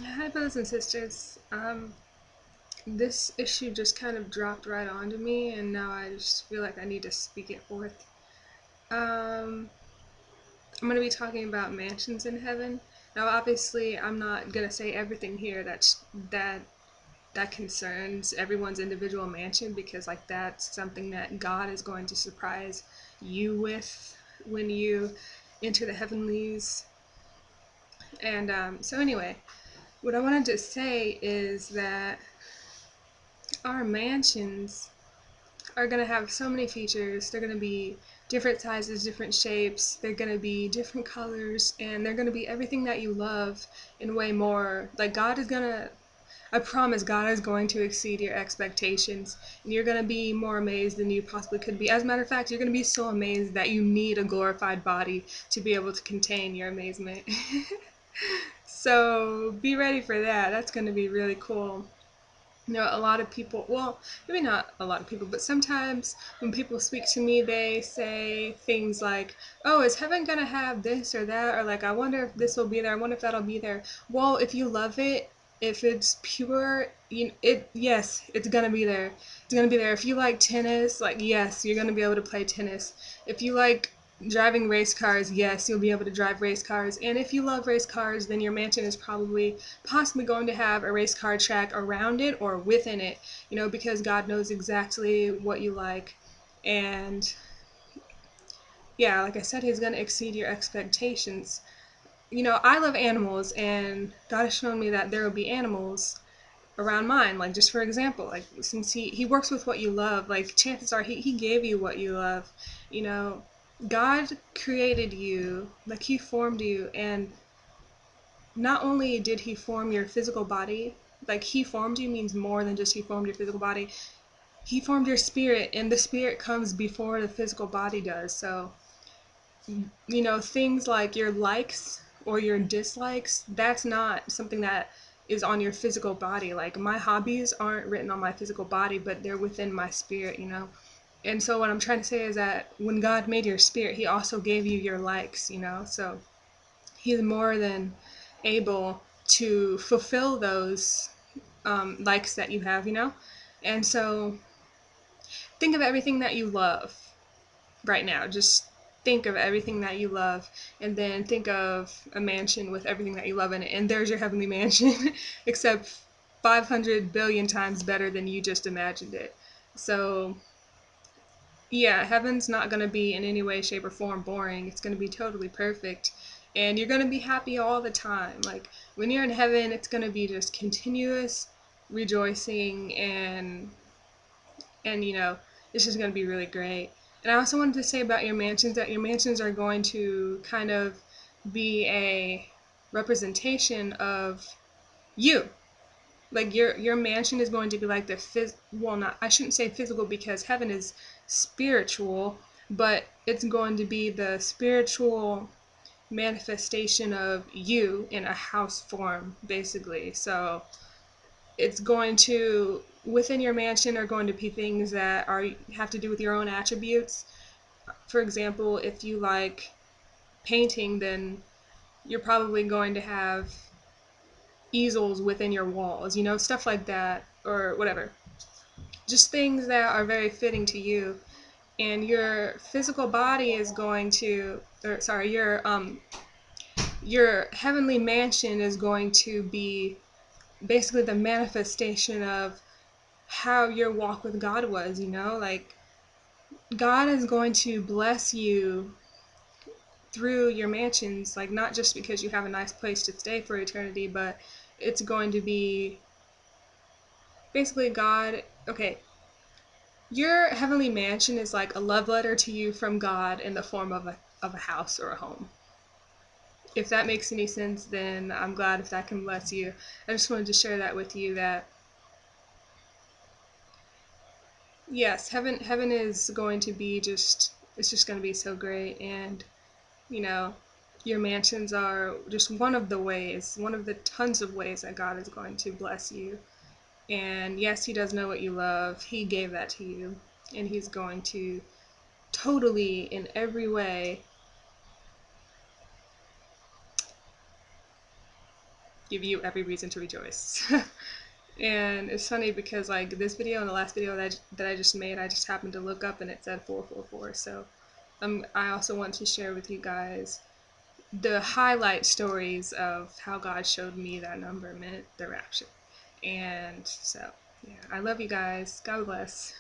Hi, brothers and sisters. This issue just kind of dropped right onto me, and now I just feel like I need to speak it forth. Um, I'm going to be talking about mansions in heaven. Now, obviously, I'm not going to say everything here that concerns everyone's individual mansion, because that's something that God is going to surprise you with when you enter the heavenlies. And so, anyway, what I wanted to say is that our mansions are going to have so many features. They're going to be different sizes, different shapes. They're going to be different colors, and they're going to be everything that you love and way more. Like, God is going to, I promise, God is going to exceed your expectations, and you're going to be more amazed than you possibly could be. As a matter of fact, you're going to be so amazed that you need a glorified body to be able to contain your amazement. So be ready for that. That's going to be really cool. A lot of people, well, maybe not a lot of people, but sometimes when people speak to me, they say things like, oh, is heaven gonna have this or that? Or like, I wonder if this will be there. I wonder if that'll be there. Well, if you love it, if it's pure, yes, it's gonna be there. It's gonna be there. If you like tennis, like, yes, you're gonna be able to play tennis. If you like driving race cars, yes, you'll be able to drive race cars. And if you love race cars, then your mansion is probably possibly going to have a race car track around it or within it, because God knows exactly what you like. And yeah, like I said, He's going to exceed your expectations. I love animals, and God has shown me that there will be animals around mine. Like, just for example, like, since he works with what you love, like, chances are he gave you what you love. you know God created you, like, He formed you, and not only did He form your physical body, like, He formed you means more than just He formed your physical body. He formed your spirit, and the spirit comes before the physical body does. So, things like your likes or your dislikes, that's not something that is on your physical body. Like, my hobbies aren't written on my physical body, but they're within my spirit. And so what I'm trying to say is that when God made your spirit, He also gave you your likes. So He's more than able to fulfill those likes that you have. And so think of everything that you love right now. Just think of everything that you love, and then think of a mansion with everything that you love in it, and there's your heavenly mansion, except 500 billion times better than you just imagined it. So, yeah, heaven's not going to be in any way, shape, or form boring. It's going to be totally perfect. And you're going to be happy all the time. Like, when you're in heaven, it's going to be just continuous rejoicing, and it's just going to be really great. And I also wanted to say about your mansions that your mansions are going to kind of be a representation of you. Like, your mansion is going to be like well, not, I shouldn't say physical, because heaven is spiritual, but it's going to be the spiritual manifestation of you in a house form, basically. So it's going to, within your mansion are going to be things that have to do with your own attributes. For example, if you like painting, then you're probably going to have easels within your walls, stuff like that, or whatever. Just things that are very fitting to you. And your physical body is going to, or sorry, your heavenly mansion is going to be basically the manifestation of how your walk with God was. Like, God is going to bless you through your mansions, like, not just because you have a nice place to stay for eternity, but it's going to be basically God. Okay, your heavenly mansion is like a love letter to you from God in the form of a house or a home. If that makes any sense, then I'm glad if that can bless you. I just wanted to share that with you, that yes, heaven is going to be it's just going to be so great. And you know your mansions are just one of the tons of ways that God is going to bless you. And yes, He does know what you love. He gave that to you, and He's going to totally, in every way, give you every reason to rejoice. And it's funny because like this video and the last video that I just made, I just happened to look up and it said 444. So I also want to share with you guys the highlight stories of how God showed me that number meant the rapture. And so, yeah, I love you guys. God bless.